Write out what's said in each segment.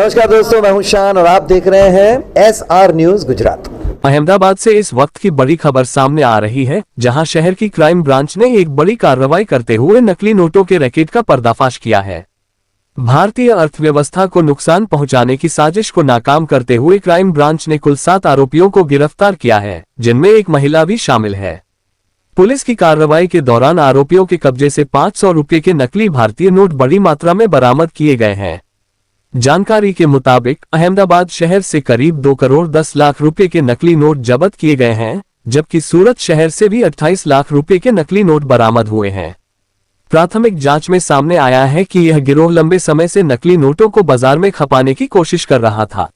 नमस्कार दोस्तों, मैं हूं शान और आप देख रहे हैं SR न्यूज गुजरात। अहमदाबाद से इस वक्त की बड़ी खबर सामने आ रही है, जहां शहर की क्राइम ब्रांच ने एक बड़ी कार्रवाई करते हुए नकली नोटों के रैकेट का पर्दाफाश किया है। भारतीय अर्थव्यवस्था को नुकसान पहुंचाने की साजिश को नाकाम करते हुए क्राइम ब्रांच ने कुल 7 आरोपियों को गिरफ्तार किया है, जिनमें एक महिला भी शामिल है। पुलिस की कार्रवाई के दौरान आरोपियों के कब्जे से 500 रुपये के नकली भारतीय नोट बड़ी मात्रा में बरामद किए गए हैं। जानकारी के मुताबिक अहमदाबाद शहर से करीब 2 करोड़ 10 लाख रुपए के नकली नोट जब्त किए गए हैं, जबकि सूरत शहर से भी 28 लाख रुपए के नकली नोट बरामद हुए हैं। प्राथमिक जांच में सामने आया है कि यह गिरोह लंबे समय से नकली नोटों को बाजार में खपाने की कोशिश कर रहा था।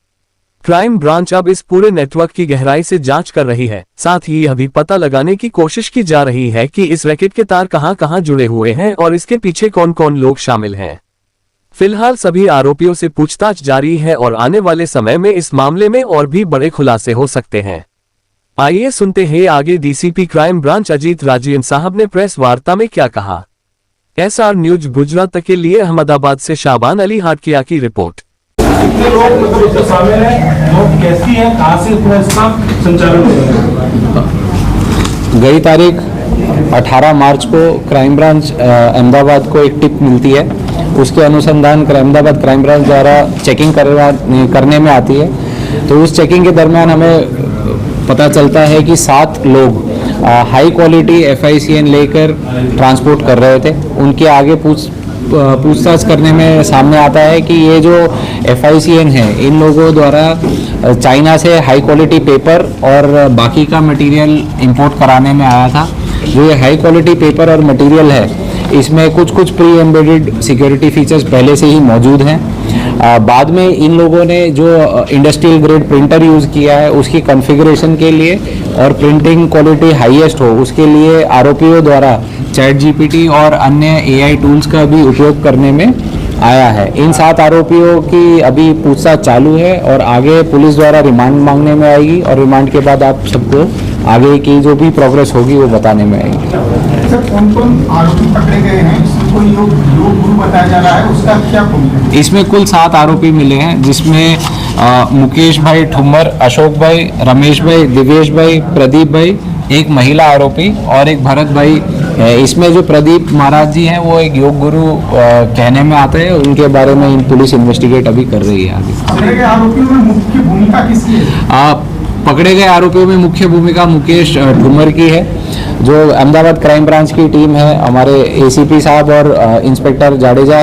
क्राइम ब्रांच अब इस पूरे नेटवर्क की गहराई से जांच कर रही है। साथ ही यह भी पता लगाने की कोशिश की जा रही है कि इस रैकेट के तार कहां-कहां जुड़े हुए हैं और इसके पीछे कौन-कौन लोग शामिल हैं। फिलहाल सभी आरोपियों से पूछताछ जारी है और आने वाले समय में इस मामले में और भी बड़े खुलासे हो सकते हैं। आइए सुनते हैं आगे DCP crime branch Ajit Rajeevan साहब ने प्रेस वार्ता में क्या कहा। SR न्यूज गुजरात के लिए अहमदाबाद से शाबान अली हाटकिया की रिपोर्ट। कितने लोग मतलब शामिल हैं, नोट कैसी है, कहां से इसका संचालन हो रहा है? गई तारीख 18 मार्च को क्राइम ब्रांच अहमदाबाद को एक टिप मिलती है। उसके अनुसंधान अहमदाबाद क्राइम ब्रांच द्वारा चेकिंग करने में आती है। तो उस चेकिंग के दरमियान हमें पता चलता है कि 7 लोग हाई क्वालिटी FICN लेकर ट्रांसपोर्ट कर रहे थे। उनके आगे पूछताछ करने में सामने आता है कि ये जो FICN है, इन लोगों द्वारा चाइना से हाई क्वालिटी पेपर और बाकी का मटेरियल इंपोर्ट कराने में आया था। जो ये हाई क्वालिटी पेपर और मटेरियल है, इसमें कुछ प्री एम्बेडेड सिक्योरिटी फीचर्स पहले से ही मौजूद हैं। बाद में इन लोगों ने जो इंडस्ट्रियल ग्रेड प्रिंटर यूज़ किया है, उसकी कॉन्फ़िगरेशन के लिए और प्रिंटिंग क्वालिटी हाईएस्ट हो, उसके लिए आरोपियों द्वारा ChatGPT और अन्य AI टूल्स का भी उपयोग करने में आया है। इन 7 आरोपियों की अभी पूछताछ चालू है और आगे पुलिस द्वारा रिमांड मांगने में आएगी और रिमांड के बाद आप सबको आगे की जो भी प्रोग्रेस होगी वो बताने में आएगी। सर, कौन-कौन आरोपी पकड़े गए हैं? इसमें कोई योग गुरु बताया जा रहा है, उसका क्या भूमिका है? इसमें कुल 7 आरोपी मिले हैं, जिसमें मुकेश भाई ठुम्मर, अशोक भाई, रमेश भाई, दिवेश भाई, प्रदीप भाई, एक महिला आरोपी और एक भरत भाई है। इसमें जो प्रदीप महाराज जी हैं, वो एक योग गुरु कहने में आते हैं। उनके बारे में पुलिस इन्वेस्टिगेट अभी कर रही है। आगे पकड़े गए आरोपियों में मुख्य भूमिका किसकी है? पकड़े गए आरोपियों में मुख्य भूमिका मुकेश ठुम्मर की है। जो अहमदाबाद क्राइम ब्रांच की टीम है, हमारे ACP साहब और इंस्पेक्टर जाडेजा,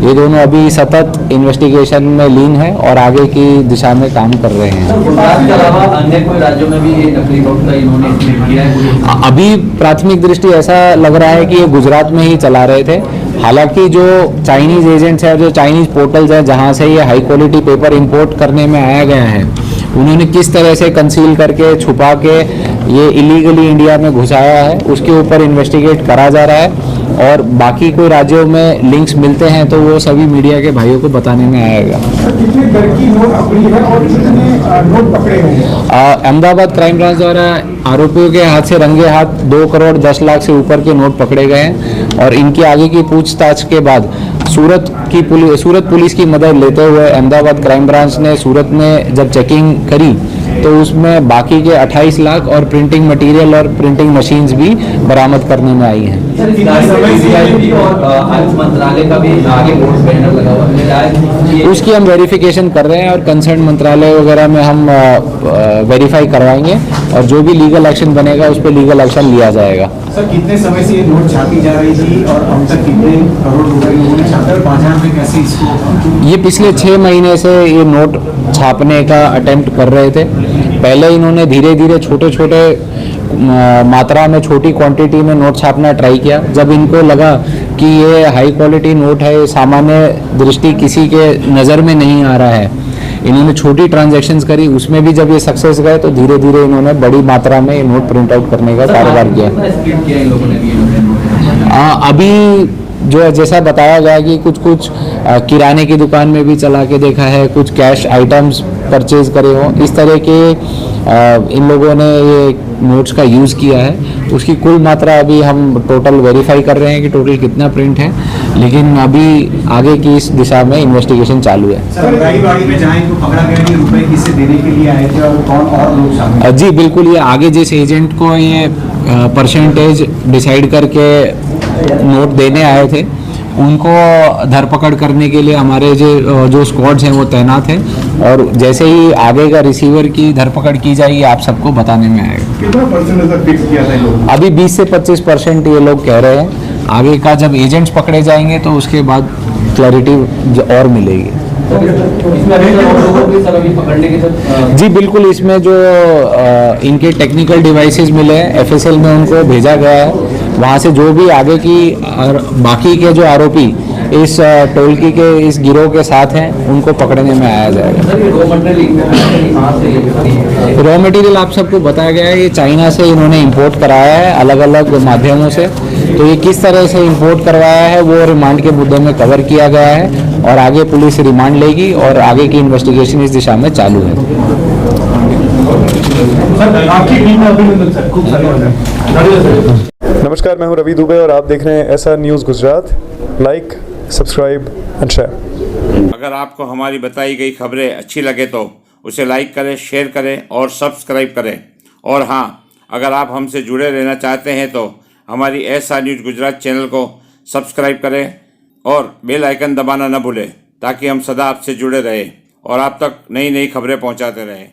ये दोनों अभी सतत इन्वेस्टिगेशन में लीन है और आगे की दिशा में काम कर रहे हैं। गुजरात के अलावा अन्य कोई राज्यों में भी ये नकली नोट का इन्होंने इस्तेमाल किया है? अभी प्राथमिक दृष्टि ऐसा लग रहा है कि ये गुजरात में ही चला रहे थे। हालांकि जो चाइनीज एजेंट्स हैं, जो चाइनीज पोर्टल्स हैं जहां से ये हाई क्वालिटी पेपर इंपोर्ट करने में आया गया है, उन्होंने किस तरह से कंसील करके छुपा के ये इलीगली इंडिया में घुसाया है, उसके ऊपर इन्वेस्टिगेट करा जा रहा है। और बाकी कोई राज्यों में लिंक्स मिलते हैं तो वो सभी मीडिया के भाइयों को बताने में आएगा। कितने दर की नोट पकड़ी है और कितने नोट पकड़े हैं? अहमदाबाद क्राइम ब्रांच द्वारा आरोपियों के हाथ से रंगे हाथ 2 करोड़ 10 लाख से ऊपर के नोट पकड़े गए हैं और इनकी आगे की पूछताछ के बाद सूरत पुलिस की मदद लेते हुए अहमदाबाद क्राइम ब्रांच ने सूरत में जब चेकिंग करी तो उसमें बाकी के 28 लाख और प्रिंटिंग मटेरियल और प्रिंटिंग मशीन्स भी बरामद करने में आई हैं। और आयुष मंत्रालय का भी आगे बोर्ड बैनर लगा हुआ है, उसकी हम वेरिफिकेशन कर रहे हैं और कंसर्न मंत्रालय वगैरह में हम वेरीफाई करवाएंगे और जो भी लीगल एक्शन बनेगा उस पर लीगल एक्शन लिया जाएगा। सर, कितने समय से ये नोट छापी जा रही थी और अब तक कितने करोड़ रुपए लोगों ने छापे और बाजार में कैसे इसको? ये पिछले 6 महीने से ये नोट छापने का अटेम्प्ट कर रहे थे। पहले इन्होंने धीरे धीरे छोटे मात्रा में, छोटी क्वांटिटी में नोट छापना ट्राई किया। जब इनको लगा कि ये हाई क्वालिटी नोट है, सामान्य दृष्टि किसी के नज़र में नहीं आ रहा है, इन्होंने छोटी ट्रांजैक्शंस करी। उसमें भी जब ये सक्सेस गए तो धीरे धीरे इन्होंने बड़ी मात्रा में नोट प्रिंट आउट करने का कारोबार किया। अभी जो जैसा बताया गया कि कुछ किराने की दुकान में भी चला के देखा है, कुछ कैश आइटम्स परचेज करे हों, इस तरह के इन लोगों ने ये नोट्स का यूज़ किया है। उसकी कुल मात्रा अभी हम टोटल वेरीफाई कर रहे हैं कि टोटल कितना प्रिंट है, लेकिन अभी आगे की इस दिशा में इन्वेस्टिगेशन चालू है। सर गाड़ी में जहाँ इनको पकड़ा गया ये रुपए किसे देने के लिए आए थे और कौन और लोग शामिल हैं? जी बिल्कुल, ये आगे जिस एजेंट को ये परसेंटेज डिसाइड करके नोट देने आए थे उनको धरपकड़ करने के लिए हमारे जो स्क्वाड्स हैं वो तैनात हैं, और जैसे ही आगे का रिसीवर की धरपकड़ की जाएगी आप सबको बताने में आएगा। कितना परसेंटेज फिक्स किया था इन लोगों ने? अभी 20 से 25% ये लोग कह रहे हैं। आगे का जब एजेंट्स पकड़े जाएंगे तो उसके बाद क्लैरिटी और मिलेगी। इसमें अभी और लोगों को भी सर अभी पकड़ने के साथ जी बिल्कुल, इसमें जो इनके टेक्निकल डिवाइसेस मिले हैं FSL में उनको भेजा गया है। वहाँ से जो भी आगे की और बाकी के जो आरोपी इस टोलकी के इस गिरोह के साथ हैं उनको पकड़ने में आया जाएगा। सर ये रॉ मटेरियल कहाँ से ये रॉ मटेरियल आप सबको बताया गया है, ये चाइना से इन्होंने इंपोर्ट कराया है अलग अलग माध्यमों से। तो ये किस तरह से इंपोर्ट करवाया है वो रिमांड के मुद्दे में कवर किया गया है, और आगे पुलिस रिमांड लेगी और आगे की इन्वेस्टिगेशन इस दिशा में चालू है। सर आपकी टीम में अभिनंदन सर, खूब सारे नमस्कार, मैं हूं रवि दुबे और आप देख रहे हैं SR news Gujarat. Like, subscribe and share. अगर आपको हमारी बताई गई खबरें अच्छी लगे तो उसे लाइक करें, शेयर करें और सब्सक्राइब करें। और हाँ, अगर आप हमसे जुड़े रहना चाहते हैं तो हमारी SR न्यूज़ गुजरात चैनल को सब्सक्राइब करें और बेल आइकन दबाना न भूलें, ताकि हम सदा आपसे जुड़े रहें और आप तक नई नई खबरें पहुंचाते रहें।